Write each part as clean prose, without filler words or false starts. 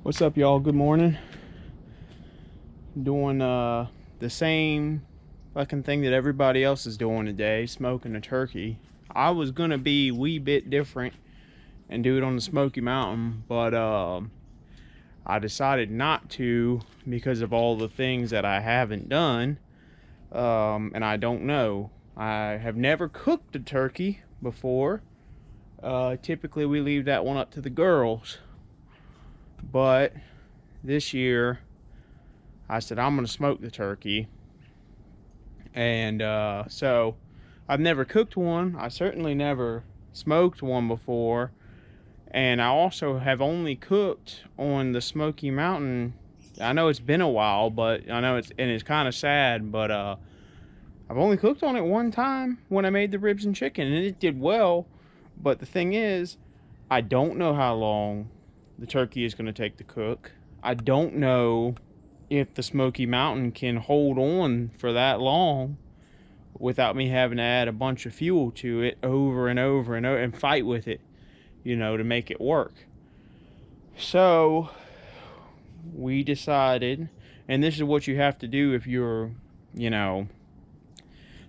What's up, y'all? Good morning. Doing the same fucking thing that everybody else is doing today, smoking a turkey. I was gonna be a wee bit different and do it on the Smoky Mountain, but I decided not to because of all the things that I haven't done, and I don't know. I have never cooked a turkey before. Typically we leave that one up to the girls, but this year I said I'm gonna smoke the turkey. And so I've never cooked one. I certainly never smoked one before, and I also have only cooked on the Smoky Mountain. I know it's been a while, but I know it's kind of sad, but I've only cooked on it one time when I made the ribs and chicken, and it did well. But the thing is, I don't know how long the turkey is going to take to cook. I don't know if the Smoky Mountain can hold on for that long without me having to add a bunch of fuel to it over and over and over and fight with it, you know, to make it work. So we decided, and this is what you have to do if you're, you know,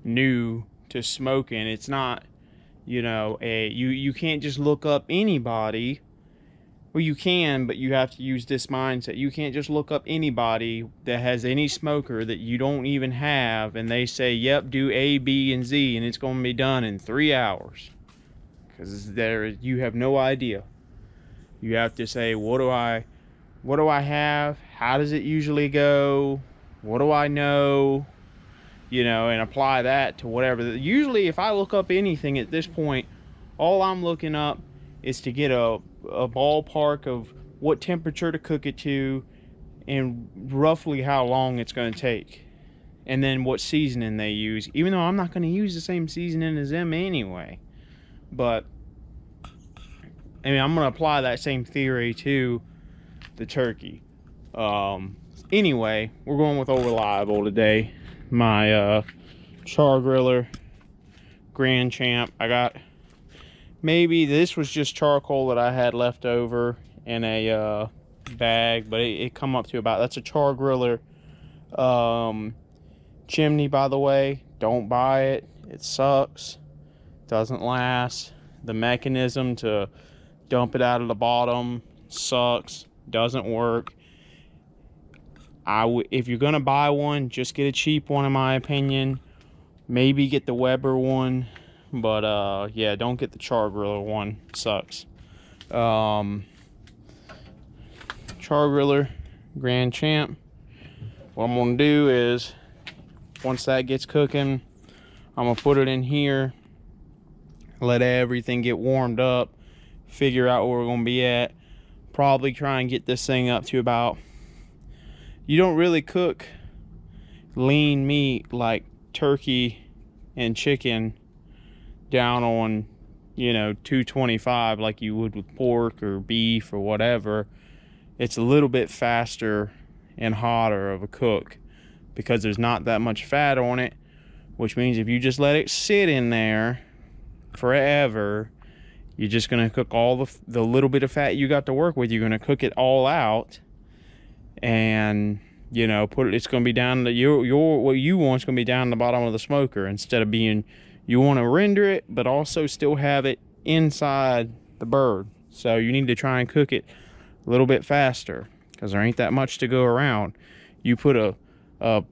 new to smoking. It's not, you know, you can't just look up anybody. Well, you can, but you have to use this mindset. You can't just look up anybody that has any smoker that you don't even have, and they say, yep, do A, B, and Z, and it's going to be done in 3 hours. Because you have no idea. You have to say, what do I have? How does it usually go? What do I know? You know, and apply that to whatever. Usually, if I look up anything at this point, all I'm looking up is to get a ballpark of what temperature to cook it to and roughly how long it's going to take, and then what seasoning they use, even though I'm not going to use the same seasoning as them anyway. But I mean, I'm going to apply that same theory to the turkey. Anyway, we're going with Old Reliable today. My Chargriller Grand Champ. I got, maybe this was just charcoal that I had left over in a bag, but it come up to about, that's a Chargriller chimney, by the way. Don't buy it. It sucks. Doesn't last. The mechanism to dump it out of the bottom sucks. Doesn't work. If you're gonna buy one, just get a cheap one, in my opinion. Maybe get the Weber one, but yeah, don't get the Chargriller one. Sucks. Chargriller Grand Champ. What I'm gonna do is, once that gets cooking, I'm gonna put it in here, let everything get warmed up, figure out where we're gonna be at. Probably try and get this thing up to about, you don't really cook lean meat like turkey and chicken down on, you know, 225 like you would with pork or beef or whatever. It's a little bit faster and hotter of a cook because there's not that much fat on it, which means if you just let it sit in there forever, you're just going to cook all the little bit of fat you got to work with. You're going to cook it all out, and, you know, it's going to be down to what you want is going to be down the bottom of the smoker, instead of being, you want to render it but also still have it inside the bird. So you need to try and cook it a little bit faster because there ain't that much to go around. You put a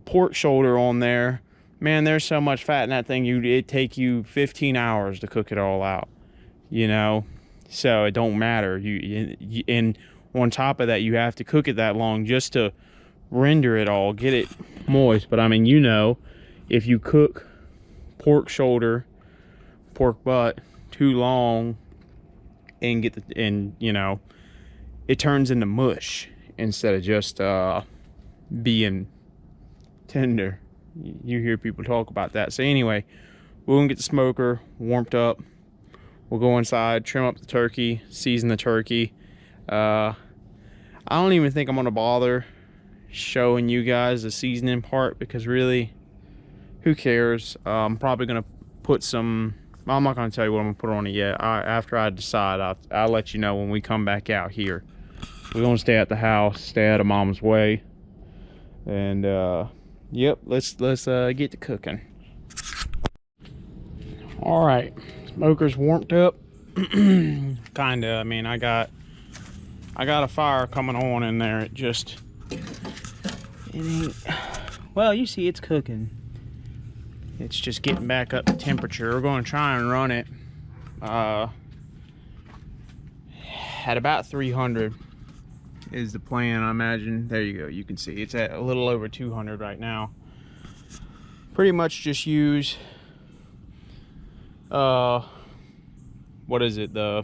pork shoulder on there, man, there's so much fat in that thing, it'd take you 15 hours to cook it all out, you know. So it don't matter. And on top of that, you have to cook it that long just to render it all, get it moist. But I mean, you know, if you cook pork shoulder, pork butt too long and you know, it turns into mush instead of just being tender. You hear people talk about that. So anyway, we're gonna get the smoker warmed up. We'll go inside, trim up the turkey, season the turkey. I don't even think I'm gonna bother showing you guys the seasoning part because really, who cares? I'm probably gonna put some, I'm not gonna tell you what I'm gonna put on it yet. After I decide, I'll let you know when we come back out here. we're gonna stay at the house, stay out of mom's way. And yep, let's get to cooking. All right, smoker's warmed up. Kinda. I mean, I got a fire coming on in there. It ain't, well, you see it's cooking. It's just getting back up to temperature. We're going to try and run it at about 300 is the plan, I imagine. There you go, you can see it's at a little over 200 right now. Pretty much just use what is it, the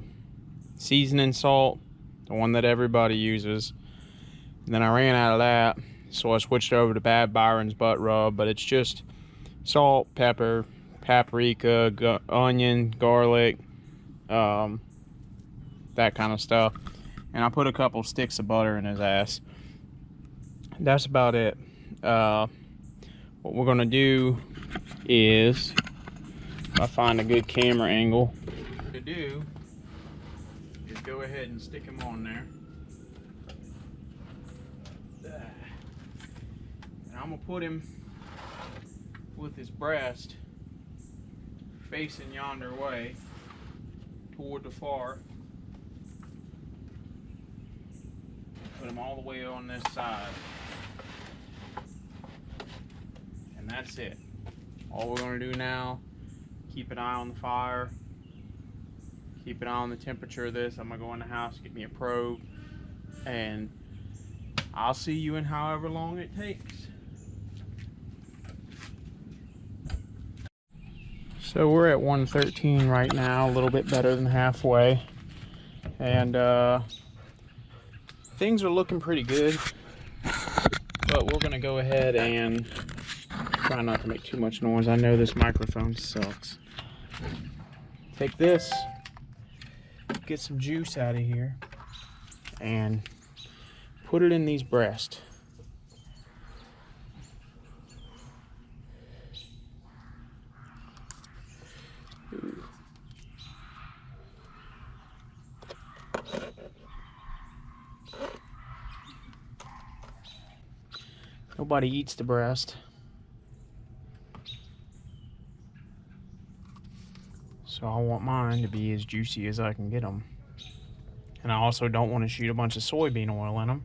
seasoning salt, the one that everybody uses. And then I ran out of that, so I switched over to Bad Byron's butt rub, but it's just salt, pepper, paprika, onion, garlic, that kind of stuff. And I put a couple sticks of butter in his ass. That's about it. What we're gonna do is, if I find a good camera angle, what to do is go ahead and stick him on there. And I'm gonna put him with his breast facing yonder way toward the far. Put him all the way on this side. And that's it. All we're gonna do now, keep an eye on the fire, keep an eye on the temperature of this. I'm gonna go in the house, get me a probe, and I'll see you in however long it takes. So we're at 113 right now, a little bit better than halfway. And things are looking pretty good. But we're gonna go ahead and try not to make too much noise. I know this microphone sucks. Take this, get some juice out of here, and put it in these breasts. Nobody eats the breast, so I want mine to be as juicy as I can get them. And I also don't want to shoot a bunch of soybean oil in them,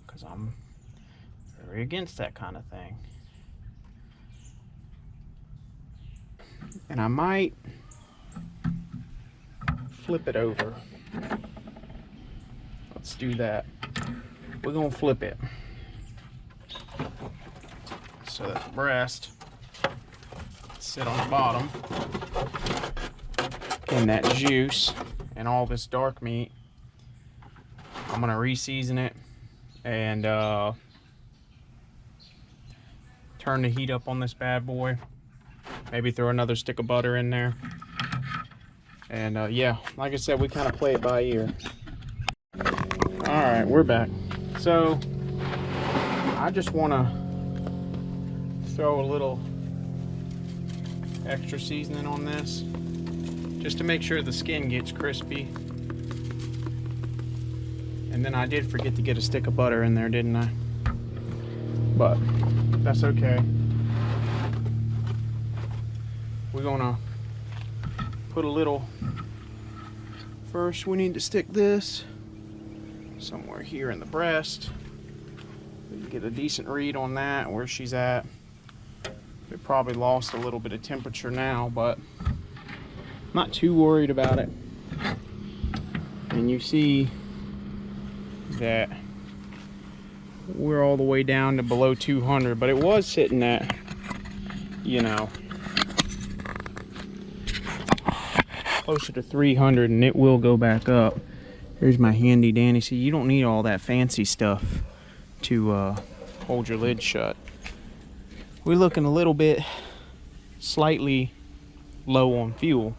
because I'm very against that kind of thing. And I might flip it over. Let's do that. We're gonna flip it so that the breast sit on the bottom, and that juice and all this dark meat, I'm gonna re-season it and turn the heat up on this bad boy. Maybe throw another stick of butter in there. And yeah, like I said, we kind of play it by ear. All right, we're back. So I just want to throw a little extra seasoning on this, just to make sure the skin gets crispy. And then I did forget to get a stick of butter in there, didn't I? But that's okay. We're gonna put a little, first we need to stick this somewhere here in the breast. We can get a decent read on that, where she's at. We probably lost a little bit of temperature now, but I'm not too worried about it. And you see that we're all the way down to below 200, but it was sitting at, you know, closer to 300, and it will go back up. Here's my handy dandy. See, you don't need all that fancy stuff to hold your lid shut. We're looking a little bit slightly low on fuel,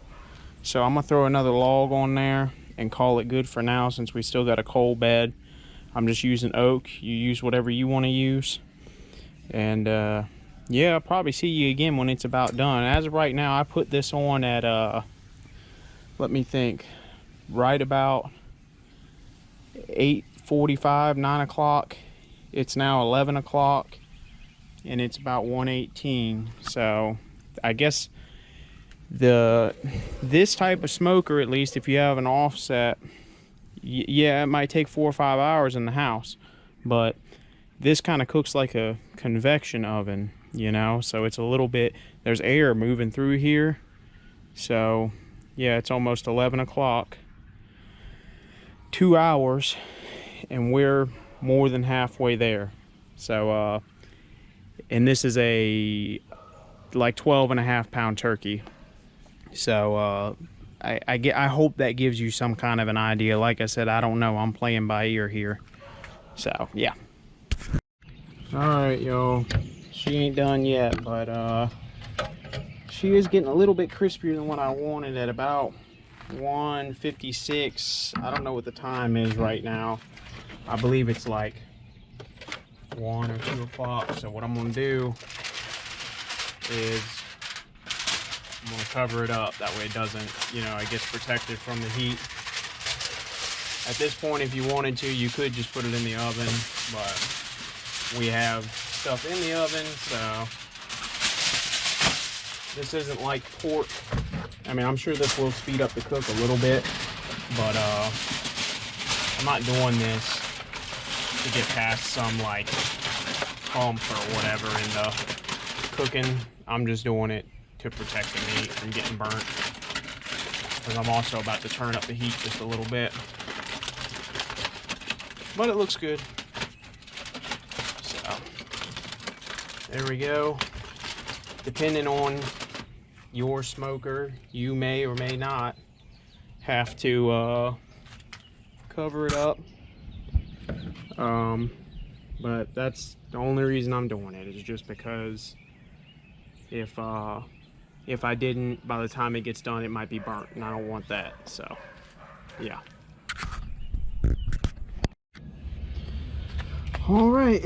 so I'm gonna throw another log on there and call it good for now, since we still got a coal bed. I'm just using oak. You use whatever you want to use. And yeah, I'll probably see you again when it's about done. As of right now, I put this on at let me think, right about 8:45, 9 o'clock. It's now 11 o'clock and it's about 1:18. So I guess this type of smoker, at least if you have an offset, yeah, it might take 4 or 5 hours in the house, but this kind of cooks like a convection oven, you know, so it's a little bit, there's air moving through here. So yeah, it's almost 11 o'clock, 2 hours, and we're more than halfway there. So and this is a like 12.5-pound turkey. So I hope that gives you some kind of an idea. Like I said, I don't know, I'm playing by ear here. So yeah. All right, y'all, she ain't done yet, but she is getting a little bit crispier than what I wanted at about 1:56. I don't know what the time is right now. I believe it's like 1 or 2 o'clock. So what I'm gonna do is I'm gonna cover it up. That way it doesn't, you know, it gets protected from the heat. At this point, if you wanted to, you could just put it in the oven, but we have stuff in the oven, so this isn't like pork. I mean, I'm sure this will speed up the cook a little bit, but I'm not doing this to get past some like hump or whatever in the cooking. I'm just doing it to protect the meat from getting burnt, because I'm also about to turn up the heat just a little bit. But it looks good. So there we go. Depending on your smoker, you may or may not have to cover it up. But that's the only reason I'm doing it, is just because if I didn't, by the time it gets done, it might be burnt, and I don't want that. So yeah. All right,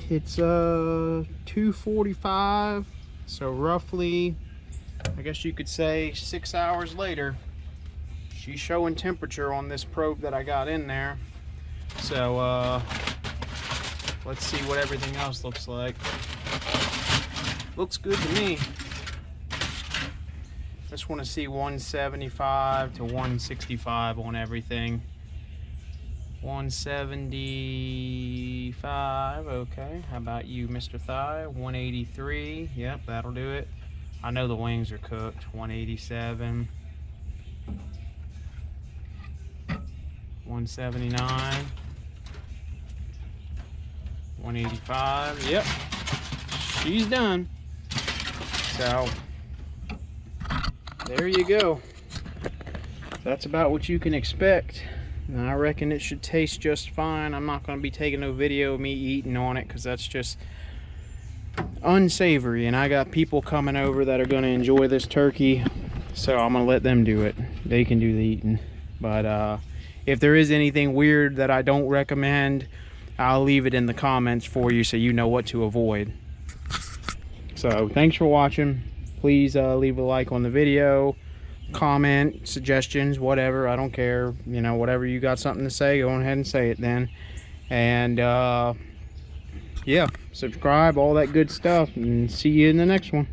it's 2:45, so roughly, I guess you could say 6 hours later. She's showing temperature on this probe that I got in there. So let's see what everything else looks like. Looks good to me. Just want to see 175 to 165 on everything. 175, okay. How about you, Mr. Thigh? 183, yep, that'll do it. I know the wings are cooked. 187. 179. 185, yep. She's done. So, there you go. That's about what you can expect. And I reckon it should taste just fine. I'm not going to be taking no video of me eating on it, because that's just unsavory. And I got people coming over that are going to enjoy this turkey, so I'm going to let them do it. They can do the eating. But if there is anything weird that I don't recommend, I'll leave it in the comments for you so you know what to avoid. So thanks for watching. Please leave a like on the video. Comment, suggestions, whatever, I don't care, you know, whatever you got something to say, go ahead and say it then. And yeah, subscribe, all that good stuff, and see you in the next one.